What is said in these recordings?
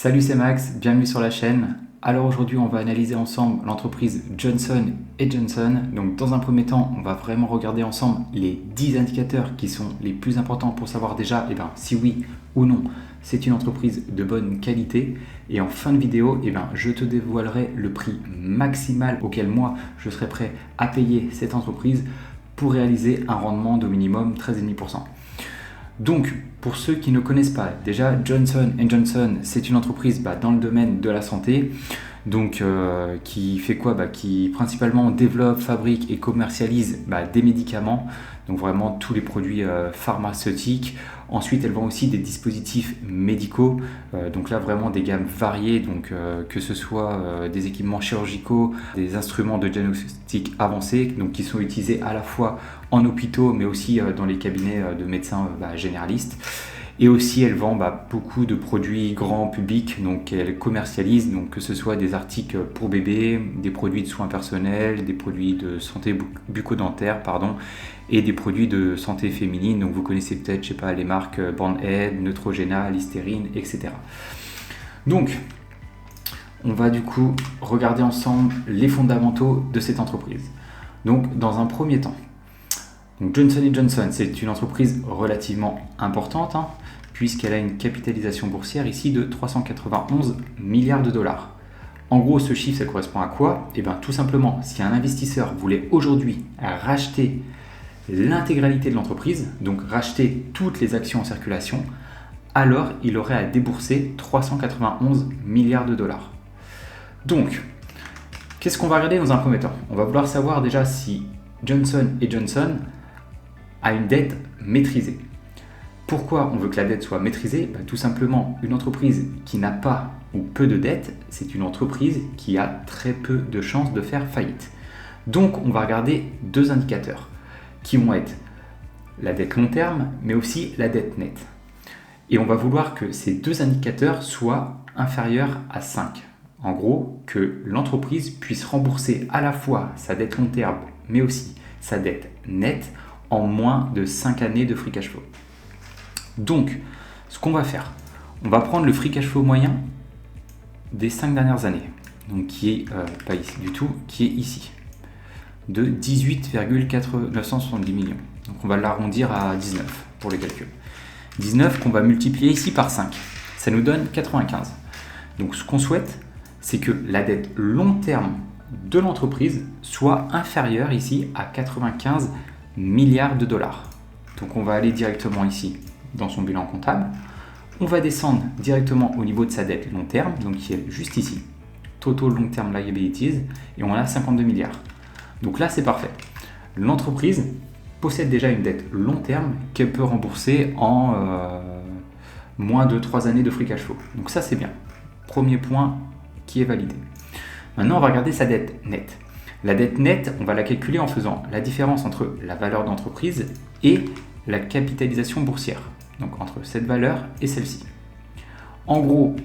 Salut, c'est Max, bienvenue sur la chaîne. Alors aujourd'hui, on va analyser ensemble l'entreprise Johnson & Johnson. Donc dans un premier temps, on va vraiment regarder ensemble les 10 indicateurs qui sont les plus importants pour savoir déjà si oui ou non c'est une entreprise de bonne qualité. Et en fin de vidéo, je te dévoilerai le prix maximal auquel moi je serai prêt à payer cette entreprise pour réaliser un rendement d'au minimum 13,5%. Donc, pour ceux qui ne connaissent pas, déjà Johnson & Johnson, c'est une entreprise dans le domaine de la santé, donc qui fait quoi qui principalement développe, fabrique et commercialise des médicaments, donc vraiment tous les produits pharmaceutiques. Ensuite, elle vend aussi des dispositifs médicaux, donc là vraiment des gammes variées, donc que ce soit des équipements chirurgicaux, des instruments de diagnostic avancés, donc qui sont utilisés à la fois en hôpitaux, mais aussi dans les cabinets de médecins généralistes. Et aussi, elle vend beaucoup de produits grand public, donc elle commercialise, donc que ce soit des articles pour bébés, des produits de soins personnels, des produits de santé bucco-dentaire, et des produits de santé féminine. Donc vous connaissez peut-être, les marques Band-Aid, Neutrogena, Listerine, etc. Donc, on va du coup regarder ensemble les fondamentaux de cette entreprise. Donc, dans un premier temps, donc Johnson & Johnson, c'est une entreprise relativement importante, puisqu'elle a une capitalisation boursière ici de 391 milliards de dollars. En gros, ce chiffre, ça correspond à quoi ? Tout simplement, si un investisseur voulait aujourd'hui racheter l'intégralité de l'entreprise, donc racheter toutes les actions en circulation, alors il aurait à débourser 391 milliards de dollars. Donc, qu'est-ce qu'on va regarder dans un premier temps ? On va vouloir savoir déjà si Johnson & Johnson a une dette maîtrisée. Pourquoi on veut que la dette soit maîtrisée ? Tout simplement, une entreprise qui n'a pas ou peu de dette, c'est une entreprise qui a très peu de chances de faire faillite. Donc, on va regarder deux indicateurs qui vont être la dette long terme, mais aussi la dette nette. Et on va vouloir que ces deux indicateurs soient inférieurs à 5. En gros, que l'entreprise puisse rembourser à la fois sa dette long terme, mais aussi sa dette nette en moins de 5 années de free cash flow. Donc, ce qu'on va faire, on va prendre le free cash flow moyen des 5 dernières années, donc qui est pas ici du tout, qui est ici, de 18,970 millions. Donc on va l'arrondir à 19 pour le calcul. 19 qu'on va multiplier ici par 5, ça nous donne 95. Donc ce qu'on souhaite, c'est que la dette long terme de l'entreprise soit inférieure ici à 95 milliards de dollars. Donc on va aller directement ici dans son bilan comptable. On va descendre directement au niveau de sa dette long terme, donc qui est juste ici. Total long term liabilities, et on a 52 milliards. Donc là c'est parfait. L'entreprise possède déjà une dette long terme qu'elle peut rembourser en moins de 3 années de free cash flow. Donc ça c'est bien. Premier point qui est validé. Maintenant on va regarder sa dette nette. La dette nette, on va la calculer en faisant la différence entre la valeur d'entreprise et la capitalisation boursière. Donc entre cette valeur et celle-ci. En gros,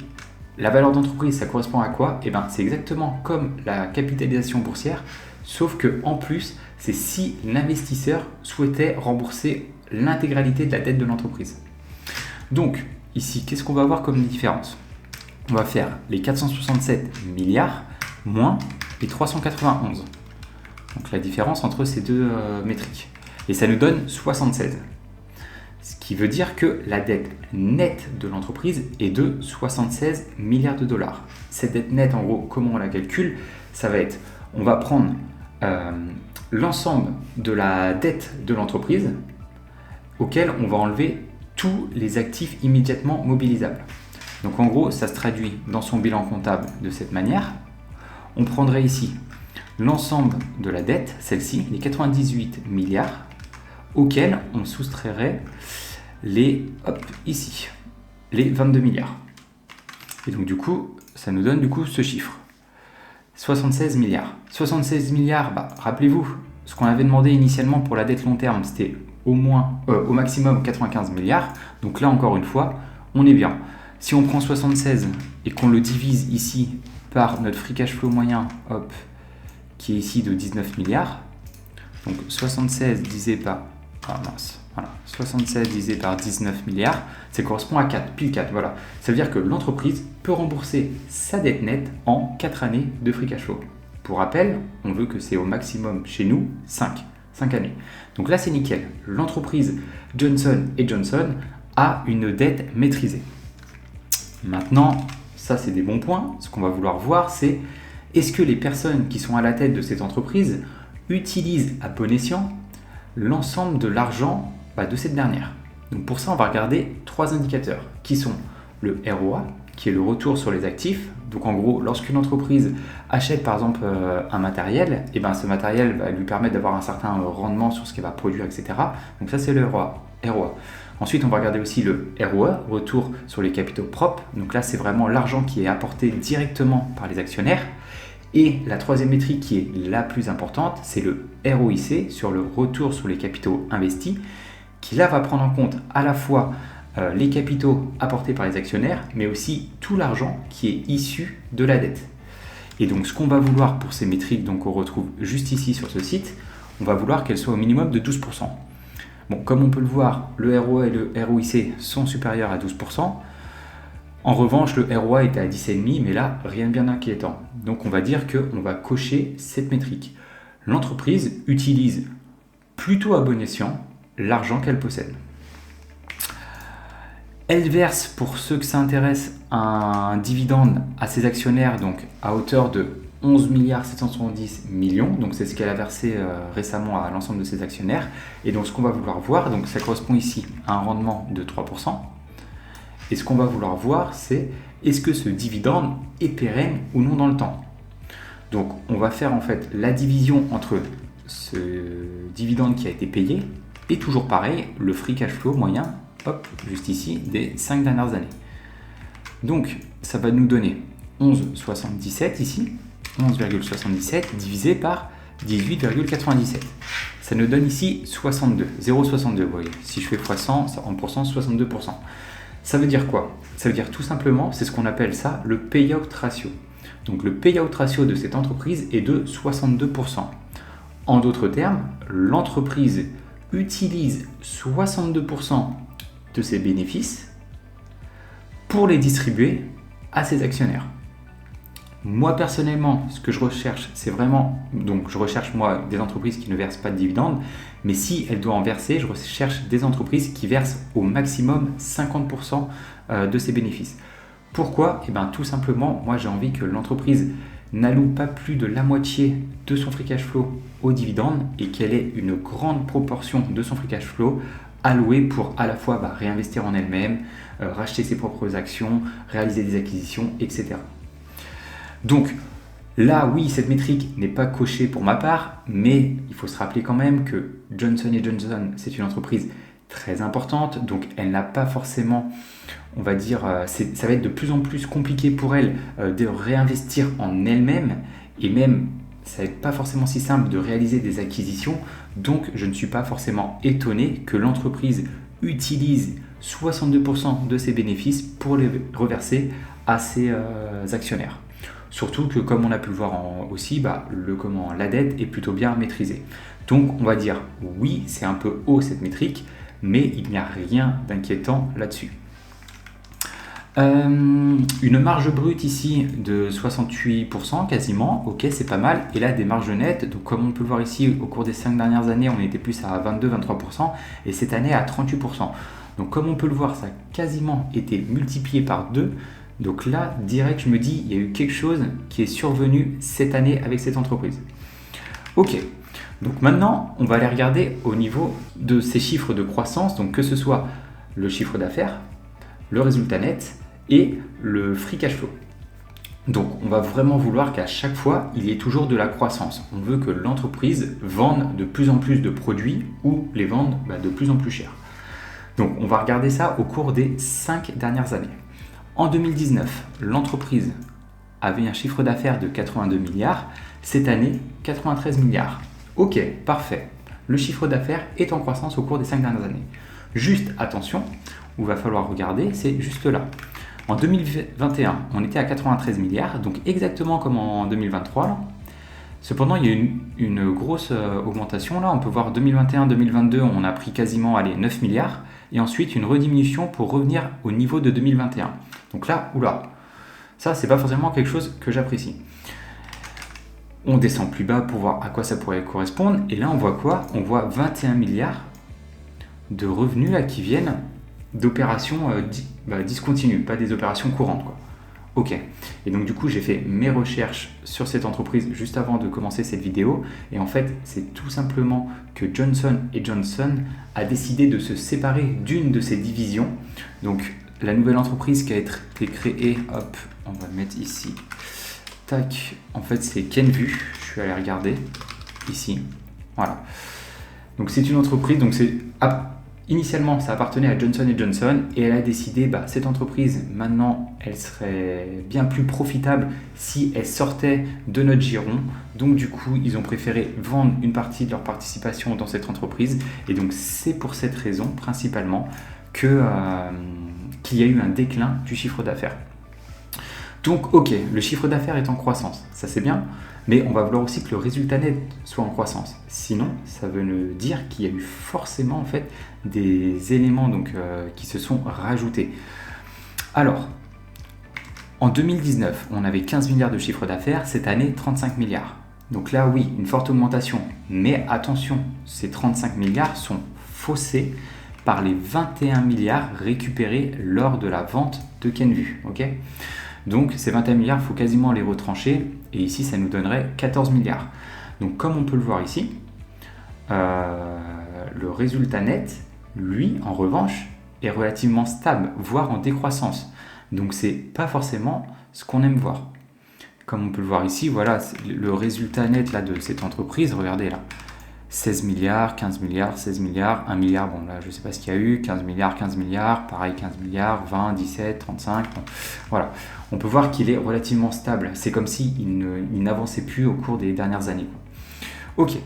la valeur d'entreprise, ça correspond à quoi ? C'est exactement comme la capitalisation boursière, sauf que en plus, c'est si l'investisseur souhaitait rembourser l'intégralité de la dette de l'entreprise. Donc, ici, qu'est-ce qu'on va avoir comme différence ? On va faire les 467 milliards moins les 391. Donc la différence entre ces deux métriques. Et ça nous donne 76. Ce qui veut dire que la dette nette de l'entreprise est de 76 milliards de dollars. Cette dette nette, en gros, comment on la calcule ? Ça va être, on va prendre l'ensemble de la dette de l'entreprise auquel on va enlever tous les actifs immédiatement mobilisables. Donc en gros, ça se traduit dans son bilan comptable de cette manière. On prendrait ici l'ensemble de la dette, celle-ci, les 98 milliards, auxquels on soustrairait les 22 milliards. Et donc du coup, ça nous donne ce chiffre. 76 milliards. 76 milliards, rappelez-vous, ce qu'on avait demandé initialement pour la dette long terme, c'était au maximum 95 milliards. Donc là, encore une fois, on est bien. Si on prend 76 et qu'on le divise ici par notre free cash flow moyen, qui est ici de 19 milliards, donc 76 divisé par Voilà, 76 divisé par 19 milliards, ça correspond à 4, pile 4. Voilà. Ça veut dire que l'entreprise peut rembourser sa dette nette en 4 années de free cash flow. Pour rappel, on veut que c'est au maximum chez nous 5 années. Donc là, c'est nickel. L'entreprise Johnson & Johnson a une dette maîtrisée. Maintenant, ça c'est des bons points. Ce qu'on va vouloir voir, c'est est-ce que les personnes qui sont à la tête de cette entreprise utilisent à bon escient l'ensemble de l'argent de cette dernière. Donc pour ça, on va regarder 3 indicateurs qui sont le ROA, qui est le retour sur les actifs. Donc en gros, lorsqu'une entreprise achète par exemple un matériel, et ce matériel va lui permettre d'avoir un certain rendement sur ce qu'elle va produire, etc. Donc ça, c'est le ROA. Ensuite, on va regarder aussi le ROE, retour sur les capitaux propres. Donc là, c'est vraiment l'argent qui est apporté directement par les actionnaires. Et la troisième métrique qui est la plus importante, c'est le ROIC, sur le retour sur les capitaux investis, qui là va prendre en compte à la fois les capitaux apportés par les actionnaires, mais aussi tout l'argent qui est issu de la dette. Et donc ce qu'on va vouloir pour ces métriques, donc on retrouve juste ici sur ce site, on va vouloir qu'elles soient au minimum de 12%. Bon, comme on peut le voir, le ROE et le ROIC sont supérieurs à 12%. En revanche, le ROA était à 10,5, mais là, rien de bien inquiétant. Donc on va dire qu'on va cocher cette métrique. L'entreprise utilise plutôt à bon escient l'argent qu'elle possède. Elle verse, pour ceux que ça intéresse, un dividende à ses actionnaires, donc à hauteur de 11 770 millions. Donc c'est ce qu'elle a versé récemment à l'ensemble de ses actionnaires. Et donc ce qu'on va vouloir voir, donc ça correspond ici à un rendement de 3%. Et ce qu'on va vouloir voir, c'est est-ce que ce dividende est pérenne ou non dans le temps. Donc on va faire en fait la division entre ce dividende qui a été payé et toujours pareil, le free cash flow moyen, hop, juste ici, des 5 dernières années. Donc ça va nous donner 11,77 ici, 11,77 divisé par 18,97. Ça nous donne ici 62, 0,62. Vous voyez, si je fais x100, en pourcent, 62%. Ça veut dire quoi? Ça veut dire tout simplement, c'est ce qu'on appelle ça le payout ratio. Donc le payout ratio de cette entreprise est de 62%. En d'autres termes, l'entreprise utilise 62% de ses bénéfices pour les distribuer à ses actionnaires. Moi personnellement, ce que je recherche, c'est vraiment, donc je recherche moi des entreprises qui ne versent pas de dividendes, mais si elles doivent en verser, je recherche des entreprises qui versent au maximum 50% de ses bénéfices. Pourquoi? Tout simplement, moi j'ai envie que l'entreprise n'alloue pas plus de la moitié de son free cash flow aux dividendes et qu'elle ait une grande proportion de son free cash flow allouée pour à la fois réinvestir en elle-même, racheter ses propres actions, réaliser des acquisitions, etc. Donc là, oui, cette métrique n'est pas cochée pour ma part, mais il faut se rappeler quand même que Johnson & Johnson, c'est une entreprise très importante, donc elle n'a pas forcément, on va dire, ça va être de plus en plus compliqué pour elle de réinvestir en elle-même, et même, ça va être pas forcément si simple de réaliser des acquisitions, donc je ne suis pas forcément étonné que l'entreprise utilise 62% de ses bénéfices pour les reverser à ses actionnaires. Surtout que, comme on a pu le voir aussi, la dette est plutôt bien maîtrisée. Donc, on va dire, oui, c'est un peu haut cette métrique, mais il n'y a rien d'inquiétant là-dessus. Une marge brute ici de 68% quasiment, ok, c'est pas mal. Et là, des marges nettes, donc comme on peut le voir ici, au cours des 5 dernières années, on était plus à 22-23%, et cette année à 38%. Donc, comme on peut le voir, ça a quasiment été multiplié par 2. Donc là, direct, je me dis, il y a eu quelque chose qui est survenu cette année avec cette entreprise. Ok, donc maintenant, on va aller regarder au niveau de ces chiffres de croissance, donc que ce soit le chiffre d'affaires, le résultat net et le free cash flow. Donc on va vraiment vouloir qu'à chaque fois, il y ait toujours de la croissance. On veut que l'entreprise vende de plus en plus de produits ou les vende de plus en plus cher. Donc on va regarder ça au cours des 5 dernières années. En 2019, l'entreprise avait un chiffre d'affaires de 82 milliards. Cette année, 93 milliards. Ok, parfait. Le chiffre d'affaires est en croissance au cours des 5 dernières années. Juste attention, où il va falloir regarder, c'est juste là. En 2021, on était à 93 milliards, donc exactement comme en 2023. Là. Cependant, il y a une grosse augmentation là. On peut voir 2021-2022, on a pris quasiment 9 milliards. Et ensuite, une rediminution pour revenir au niveau de 2021. Donc là, oula, ça, c'est pas forcément quelque chose que j'apprécie. On descend plus bas pour voir à quoi ça pourrait correspondre. Et là, on voit quoi? On voit 21 milliards de revenus là, qui viennent d'opérations discontinues, pas des opérations courantes, quoi. Ok. Et donc du coup, j'ai fait mes recherches sur cette entreprise juste avant de commencer cette vidéo. Et en fait, c'est tout simplement que Johnson & Johnson a décidé de se séparer d'une de ses divisions. Donc la nouvelle entreprise qui a été créée, hop, on va le mettre ici. Tac, en fait c'est Kenvue, je suis allé regarder ici, voilà. Donc c'est une entreprise, donc initialement ça appartenait à Johnson & Johnson et elle a décidé, cette entreprise maintenant elle serait bien plus profitable si elle sortait de notre giron. Donc du coup ils ont préféré vendre une partie de leur participation dans cette entreprise et donc c'est pour cette raison principalement qu'il y a eu un déclin du chiffre d'affaires. Donc ok, le chiffre d'affaires est en croissance, ça c'est bien, mais on va vouloir aussi que le résultat net soit en croissance. Sinon, ça veut dire qu'il y a eu forcément en fait des éléments qui se sont rajoutés. Alors, en 2019, on avait 15 milliards de chiffre d'affaires, cette année 35 milliards. Donc là oui, une forte augmentation, mais attention, ces 35 milliards sont faussés par les 21 milliards récupérés lors de la vente de Kenvue, ok ? Donc ces 21 milliards, il faut quasiment les retrancher, et ici ça nous donnerait 14 milliards. Donc comme on peut le voir ici, le résultat net, lui, en revanche, est relativement stable, voire en décroissance. Donc c'est pas forcément ce qu'on aime voir. Comme on peut le voir ici, voilà, le résultat net là, de cette entreprise, regardez là. 16 milliards, 15 milliards, 16 milliards, 1 milliard, bon là je ne sais pas ce qu'il y a eu, 15 milliards, pareil 15 milliards, 20, 17, 35, bon, voilà. On peut voir qu'il est relativement stable, c'est comme s'il n'avançait plus au cours des dernières années. Ok,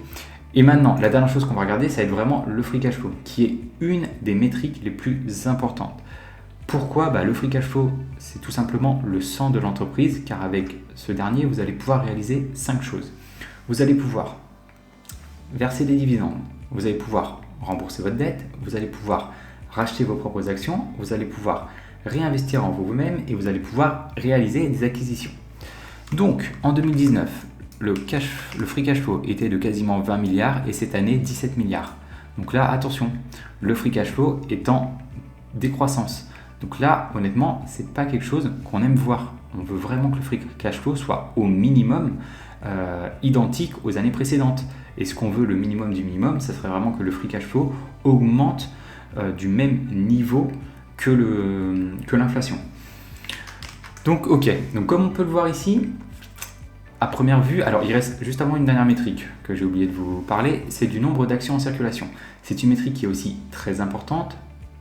et maintenant la dernière chose qu'on va regarder, ça va être vraiment le free cash flow, qui est une des métriques les plus importantes. Pourquoi ? Le free cash flow, c'est tout simplement le sang de l'entreprise, car avec ce dernier, vous allez pouvoir réaliser 5 choses. Vous allez pouvoir verser des dividendes, vous allez pouvoir rembourser votre dette, vous allez pouvoir racheter vos propres actions, vous allez pouvoir réinvestir en vous-même et vous allez pouvoir réaliser des acquisitions. Donc en 2019, le free cash flow était de quasiment 20 milliards et cette année 17 milliards. Donc là, attention, le free cash flow est en décroissance. Donc là, honnêtement, c'est pas quelque chose qu'on aime voir. On veut vraiment que le free cash flow soit au minimum identique aux années précédentes. Et ce qu'on veut, le minimum du minimum, ça serait vraiment que le free cash flow augmente du même niveau que l'inflation. Donc ok, donc comme on peut le voir ici, à première vue, alors il reste juste avant une dernière métrique que j'ai oublié de vous parler, c'est du nombre d'actions en circulation. C'est une métrique qui est aussi très importante.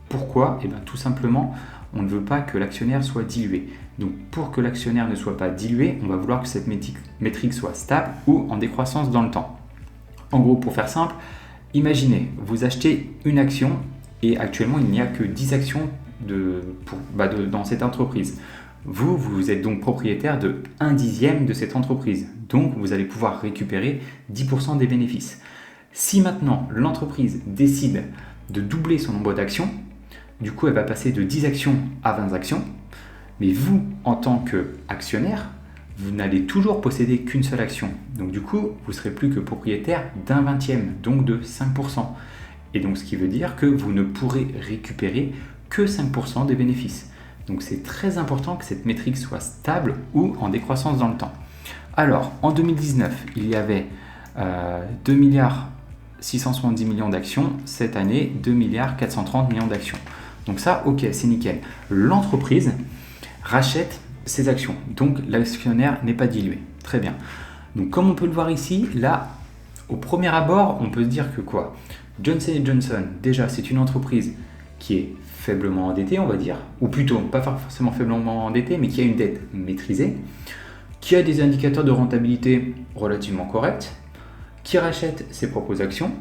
Pourquoi ? Tout simplement, on ne veut pas que l'actionnaire soit dilué. Donc pour que l'actionnaire ne soit pas dilué, on va vouloir que cette métrique soit stable ou en décroissance dans le temps. En gros, pour faire simple, imaginez, vous achetez une action et actuellement il n'y a que 10 actions dans cette entreprise. Vous êtes donc propriétaire de 1/10 de cette entreprise. Donc vous allez pouvoir récupérer 10% des bénéfices. Si maintenant l'entreprise décide de doubler son nombre d'actions, du coup elle va passer de 10 actions à 20 actions. Mais vous, en tant qu'actionnaire, vous n'allez toujours posséder qu'une seule action. Donc du coup, vous ne serez plus que propriétaire d'un 20e, donc de 5%. Et donc ce qui veut dire que vous ne pourrez récupérer que 5% des bénéfices. Donc c'est très important que cette métrique soit stable ou en décroissance dans le temps. Alors, en 2019, il y avait 2 milliards 670 millions d'actions. Cette année, 2 milliards 430 millions d'actions. Donc ça, ok, c'est nickel. L'entreprise rachète ses actions. Donc l'actionnaire n'est pas dilué. Très bien. Donc comme on peut le voir ici, là, au premier abord, on peut se dire que quoi ? Johnson & Johnson, déjà, c'est une entreprise qui est faiblement endettée, on va dire, ou plutôt, pas forcément faiblement endettée, mais qui a une dette maîtrisée, qui a des indicateurs de rentabilité relativement corrects, qui rachète ses propres actions,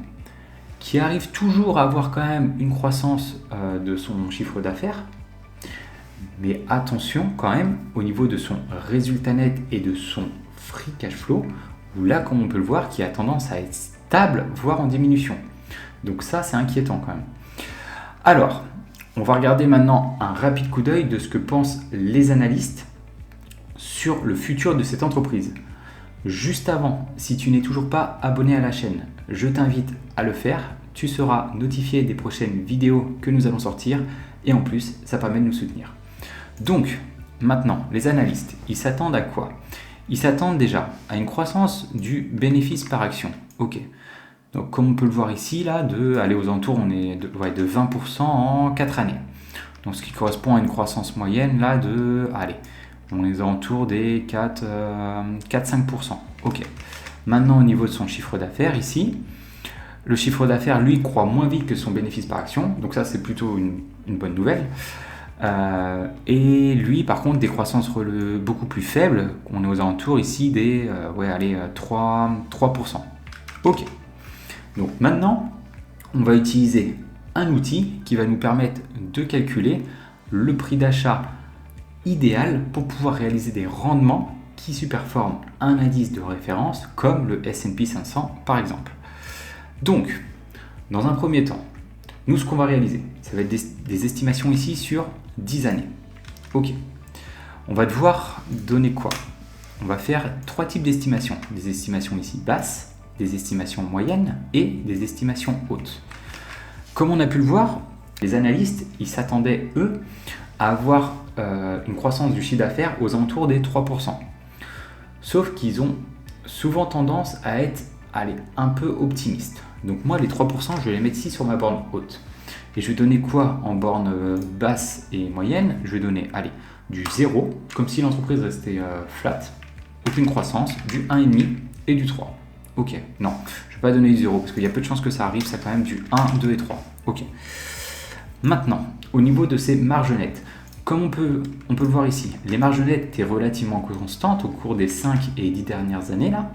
qui arrive toujours à avoir quand même une croissance de son chiffre d'affaires. Mais attention quand même, au niveau de son résultat net et de son free cash flow, ou là, comme on peut le voir, qui a tendance à être stable, voire en diminution. Donc ça, c'est inquiétant quand même. Alors, on va regarder maintenant un rapide coup d'œil de ce que pensent les analystes sur le futur de cette entreprise. Juste avant, si tu n'es toujours pas abonné à la chaîne, je t'invite à le faire. Tu seras notifié des prochaines vidéos que nous allons sortir et en plus, ça permet de nous soutenir. Donc, maintenant, les analystes, ils s'attendent à quoi? Ils s'attendent déjà à une croissance du bénéfice par action. Ok. Donc, comme on peut le voir ici, là, aller aux alentours, on est de 20% en 4 années. Donc, ce qui correspond à une croissance moyenne, là, on est aux alentours des 4-5%. Ok. Maintenant, au niveau de son chiffre d'affaires, ici, le chiffre d'affaires, lui, croît moins vite que son bénéfice par action. Donc, ça, c'est plutôt une bonne nouvelle. Et lui, par contre, des croissances beaucoup plus faibles. On est aux alentours ici des 3%. Ok. Donc maintenant, on va utiliser un outil qui va nous permettre de calculer le prix d'achat idéal pour pouvoir réaliser des rendements qui surperforment un indice de référence comme le S&P 500 par exemple. Donc, dans un premier temps, nous ce qu'on va réaliser, ça va être des estimations ici sur 10 années. Ok. On va devoir donner quoi? On va faire 3 types d'estimations. Des estimations ici basses, des estimations moyennes et des estimations hautes. Comme on a pu le voir, les analystes, ils s'attendaient, eux, à avoir une croissance du chiffre d'affaires aux alentours des 3%. Sauf qu'ils ont souvent tendance à être un peu optimistes. Donc moi, les 3%, je vais les mettre ici sur ma borne haute. Et je vais donner quoi en borne basse et moyenne? Je vais donner du 0, comme si l'entreprise restait flat, aucune croissance, du 1,5 et du 3. Ok, non, je ne vais pas donner du 0 parce qu'il y a peu de chances que ça arrive, ça quand même du 1, 2 et 3. Ok. Maintenant, au niveau de ces marges nettes, comme on peut le voir ici, les marges nettes étaient relativement constantes au cours des 5 et 10 dernières années là,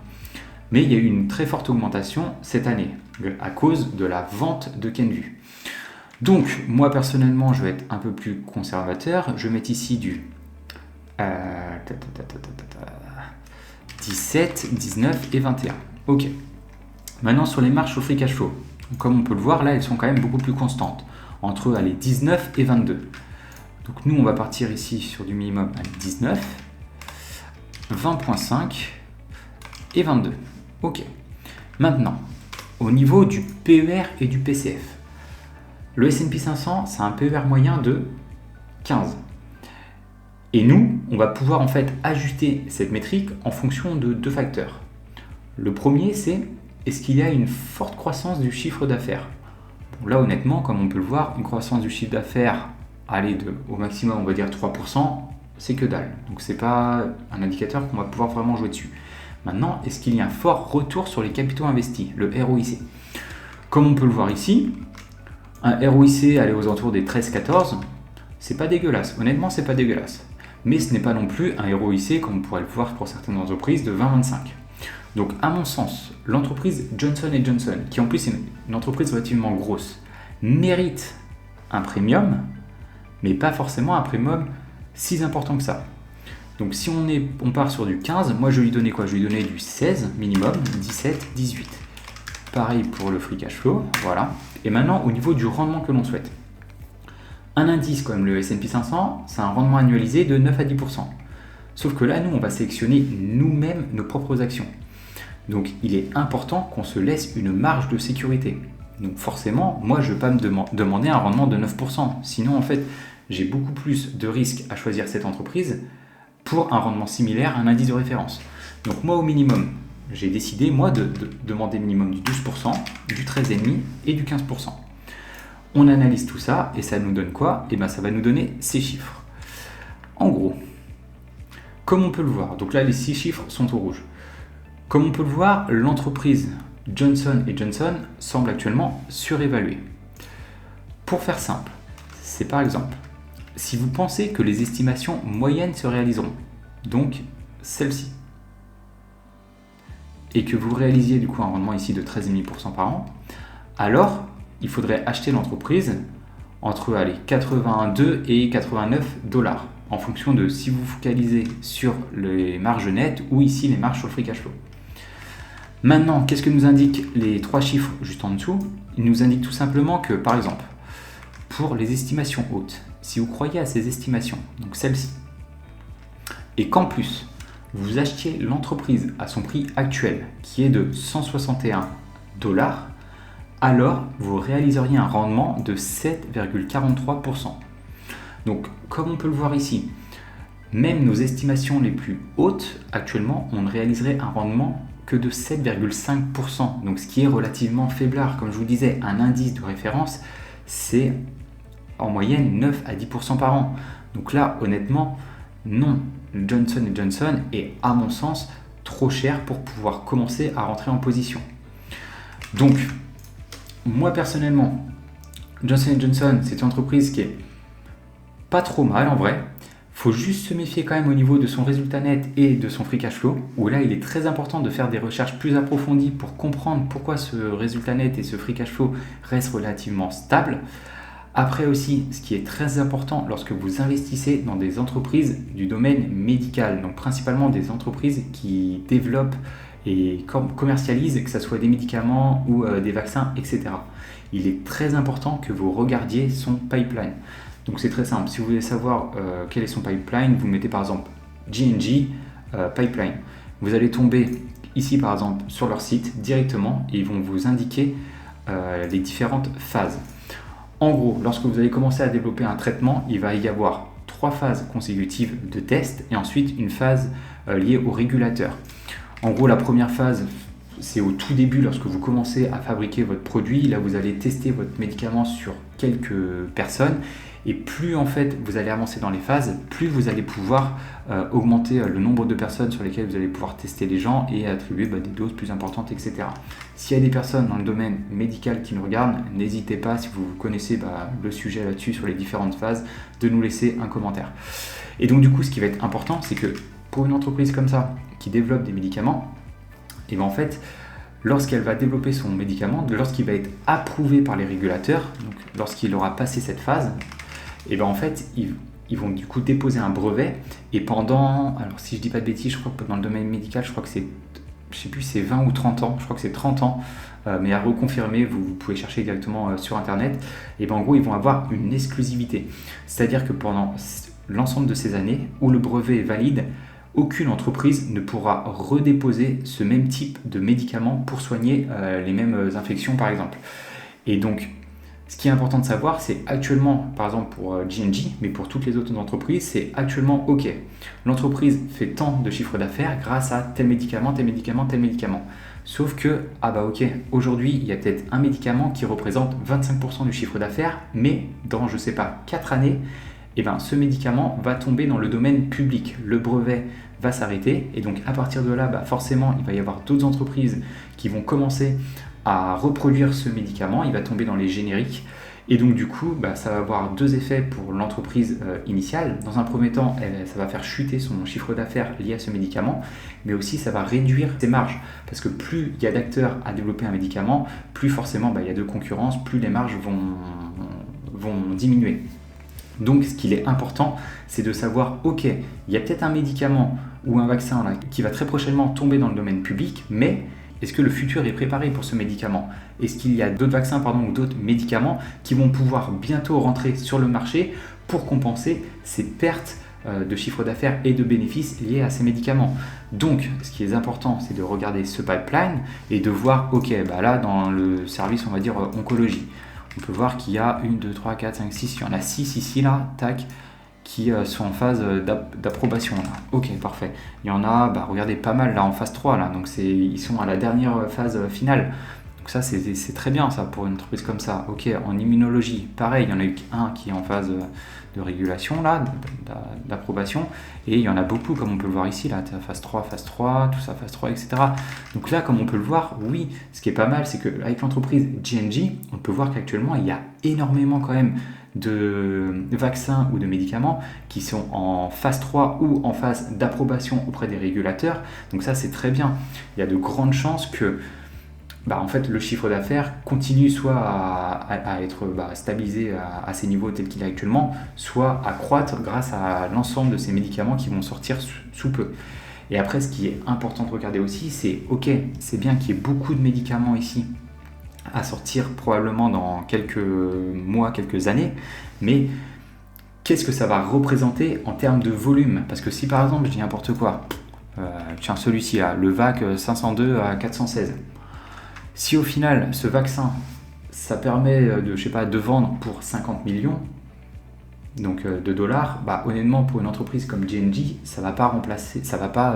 mais il y a eu une très forte augmentation cette année à cause de la vente de Kenvue. Donc, moi personnellement, je vais être un peu plus conservateur. Je vais mettre ici du 17, 19 et 21. Ok. Maintenant, sur les marges au free cash flow, comme on peut le voir, là, elles sont quand même beaucoup plus constantes, entre 19 et 22. Donc, nous, on va partir ici sur du minimum à 19, 20.5 et 22. Ok. Maintenant, au niveau du PER et du PCF, le S&P 500, c'est un PER moyen de 15. Et nous, on va pouvoir en fait ajuster cette métrique en fonction de 2 facteurs. Le premier, c'est est-ce qu'il y a une forte croissance du chiffre d'affaires? Bon, là, honnêtement, comme on peut le voir, une croissance du chiffre d'affaires, au maximum, on va dire 3%, c'est que dalle. Donc, c'est pas un indicateur qu'on va pouvoir vraiment jouer dessus. Maintenant, est-ce qu'il y a un fort retour sur les capitaux investis, le ROIC? Comme on peut le voir ici, un ROIC aux alentours des 13-14, c'est pas dégueulasse. Honnêtement, c'est pas dégueulasse. Mais ce n'est pas non plus un ROIC, comme on pourrait le voir pour certaines entreprises, de 20-25. Donc, à mon sens, l'entreprise Johnson & Johnson, qui en plus est une entreprise relativement grosse, mérite un premium, mais pas forcément un premium si important que ça. Donc, si on part sur du 15, moi je vais lui donner quoi? Je vais lui donner du 16 minimum, 17, 18. Pareil pour le free cash flow, voilà. Et maintenant, au niveau du rendement que l'on souhaite. Un indice comme le S&P 500, c'est un rendement annualisé de 9 à 10%. Sauf que là, nous, on va sélectionner nous-mêmes nos propres actions. Donc, il est important qu'on se laisse une marge de sécurité. Donc, forcément, moi, je ne vais pas me demander un rendement de 9%. Sinon, en fait, j'ai beaucoup plus de risques à choisir cette entreprise pour un rendement similaire à un indice de référence. Donc, moi, au minimum, j'ai décidé, moi, de demander minimum du 12%, du 13,5% et du 15%. On analyse tout ça et ça nous donne quoi? Et bien, ça va nous donner ces chiffres. En gros, comme on peut le voir, donc là, les 6 chiffres sont au rouge. Comme on peut le voir, l'entreprise Johnson & Johnson semble actuellement surévaluée. Pour faire simple, c'est par exemple, si vous pensez que les estimations moyennes se réaliseront, donc celle-ci, et que vous réalisiez du coup un rendement ici de 13,5% par an, alors il faudrait acheter l'entreprise entre 82 et 89 dollars en fonction de si vous focalisez sur les marges nettes ou ici les marges sur le free cash flow. Maintenant, qu'est-ce que nous indiquent les 3 chiffres juste en dessous? Ils nous indiquent tout simplement que, par exemple, pour les estimations hautes, si vous croyez à ces estimations, donc celles-ci, et qu'en plus, vous achetiez l'entreprise à son prix actuel, qui est de 161 $, alors vous réaliseriez un rendement de 7,43%. Donc, comme on peut le voir ici, même nos estimations les plus hautes, actuellement, on ne réaliserait un rendement que de 7,5%. Donc, ce qui est relativement faiblard. Comme je vous disais, un indice de référence, c'est en moyenne 9 à 10% par an. Donc là, honnêtement, non. Johnson & Johnson est, à mon sens, trop cher pour pouvoir commencer à rentrer en position. Donc, moi personnellement, Johnson & Johnson, c'est une entreprise qui est pas trop mal en vrai. Faut juste se méfier quand même au niveau de son résultat net et de son free cash flow, où là il est très important de faire des recherches plus approfondies pour comprendre pourquoi ce résultat net et ce free cash flow restent relativement stables. Après aussi, ce qui est très important lorsque vous investissez dans des entreprises du domaine médical, donc principalement des entreprises qui développent et commercialisent, que ce soit des médicaments ou des vaccins, etc. Il est très important que vous regardiez son pipeline. Donc c'est très simple, si vous voulez savoir quel est son pipeline, vous mettez par exemple J&J Pipeline. Vous allez tomber ici par exemple sur leur site directement et ils vont vous indiquer les différentes phases. En gros, lorsque vous allez commencer à développer un traitement, il va y avoir 3 phases consécutives de test et ensuite une phase liée au régulateur. En gros, la première phase, c'est au tout début lorsque vous commencez à fabriquer votre produit. Là, vous allez tester votre médicament sur quelques personnes. Et plus en fait vous allez avancer dans les phases, plus vous allez pouvoir augmenter le nombre de personnes sur lesquelles vous allez pouvoir tester les gens et attribuer des doses plus importantes, etc. S'il y a des personnes dans le domaine médical qui nous regardent, n'hésitez pas, si vous connaissez le sujet là-dessus sur les différentes phases, de nous laisser un commentaire. Et donc du coup, ce qui va être important, c'est que pour une entreprise comme ça, qui développe des médicaments, et en fait, lorsqu'elle va développer son médicament, lorsqu'il va être approuvé par les régulateurs, donc lorsqu'il aura passé cette phase, et en fait, ils vont du coup déposer un brevet et pendant, alors si je dis pas de bêtises, je crois que dans le domaine médical, je crois que c'est, je sais plus, c'est 20 ou 30 ans, je crois que c'est 30 ans, mais à reconfirmer, vous pouvez chercher directement sur internet, et en gros, ils vont avoir une exclusivité. C'est-à-dire que pendant l'ensemble de ces années où le brevet est valide, aucune entreprise ne pourra redéposer ce même type de médicament pour soigner les mêmes infections par exemple. Et donc, ce qui est important de savoir, c'est actuellement, par exemple pour J&J, mais pour toutes les autres entreprises, c'est actuellement OK. L'entreprise fait tant de chiffre d'affaires grâce à tel médicament, tel médicament, tel médicament. Sauf que, OK, aujourd'hui, il y a peut-être un médicament qui représente 25% du chiffre d'affaires, mais dans, je sais pas, 4 années, ce médicament va tomber dans le domaine public. Le brevet va s'arrêter et donc à partir de là, forcément, il va y avoir d'autres entreprises qui vont commencer à reproduire ce médicament, il va tomber dans les génériques et donc du coup ça va avoir 2 effets pour l'entreprise initiale. Dans un premier temps, ça va faire chuter son chiffre d'affaires lié à ce médicament, mais aussi ça va réduire ses marges parce que plus il y a d'acteurs à développer un médicament, plus forcément il y a de concurrence, plus les marges vont diminuer. Donc ce qu'il est important, c'est de savoir, OK, il y a peut-être un médicament ou un vaccin là, qui va très prochainement tomber dans le domaine public, mais est-ce que le futur est préparé pour ce médicament? Est-ce qu'il y a d'autres vaccins ou d'autres médicaments qui vont pouvoir bientôt rentrer sur le marché pour compenser ces pertes de chiffre d'affaires et de bénéfices liés à ces médicaments? Donc, ce qui est important, c'est de regarder ce pipeline et de voir, OK, là, dans le service, on va dire oncologie, on peut voir qu'il y a 1, 2, 3, 4, 5, 6, il y en a 6 ici, là, tac, qui sont en phase d'approbation là. OK, parfait. Il y en a, regardez, pas mal là en phase 3 là, donc ils sont à la dernière phase finale. Donc ça c'est très bien ça pour une entreprise comme ça. OK, en immunologie, pareil, il y en a eu un qui est en phase de régulation là, d'approbation, et il y en a beaucoup comme on peut le voir ici là, phase 3, tout ça, phase 3, etc. Donc là, comme on peut le voir, oui, ce qui est pas mal, c'est qu'avec l'entreprise J&J, on peut voir qu'actuellement il y a énormément quand même de vaccins ou de médicaments qui sont en phase 3 ou en phase d'approbation auprès des régulateurs. Donc ça, c'est très bien. Il y a de grandes chances que en fait, le chiffre d'affaires continue soit à être stabilisé à ces niveaux tels qu'il est actuellement, soit à croître grâce à l'ensemble de ces médicaments qui vont sortir sous peu. Et après, ce qui est important de regarder aussi, c'est ok, c'est bien qu'il y ait beaucoup de médicaments ici à sortir probablement dans quelques mois, quelques années, mais qu'est-ce que ça va représenter en termes de volume? Parce que si par exemple, je dis n'importe quoi, tiens, celui-ci là, le VAC 502 à 416, si au final, ce vaccin, ça permet de, je sais pas, de vendre pour 50 millions donc, de dollars, bah, honnêtement, pour une entreprise comme J&J, ça va pas remplacer, ça va pas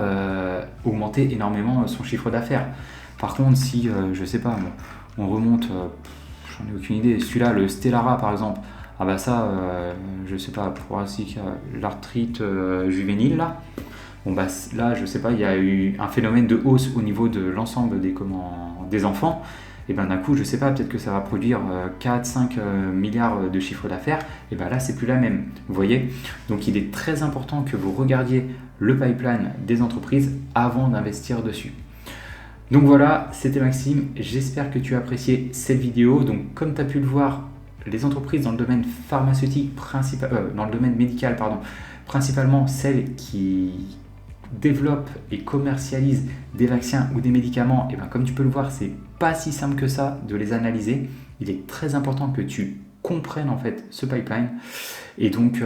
augmenter énormément son chiffre d'affaires. Par contre, si, je sais pas, on remonte, j'en ai aucune idée, celui-là, le Stellara par exemple, ah bah ça, je sais pas, pour l'arthrite juvénile là, bon bah là, je sais pas, il y a eu un phénomène de hausse au niveau de l'ensemble des enfants. Et ben d'un coup, je sais pas, peut-être que ça va produire 4-5 milliards de chiffre d'affaires, et ben là, c'est plus la même. Vous voyez? Donc, il est très important que vous regardiez le pipeline des entreprises avant d'investir dessus. Donc voilà, c'était Maxime. J'espère que tu as apprécié cette vidéo. Donc, comme tu as pu le voir, les entreprises dans le domaine pharmaceutique, dans le domaine médical, pardon, principalement celles qui développent et commercialisent des vaccins ou des médicaments, et ben comme tu peux le voir, c'est pas si simple que ça de les analyser. Il est très important que tu comprennes en fait ce pipeline. Et donc,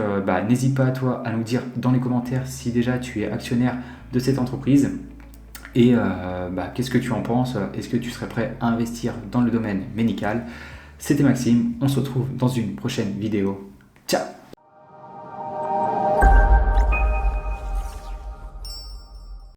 n'hésite pas toi à nous dire dans les commentaires si déjà tu es actionnaire de cette entreprise. Et qu'est-ce que tu en penses? Est-ce que tu serais prêt à investir dans le domaine médical? C'était Maxime, on se retrouve dans une prochaine vidéo. Ciao!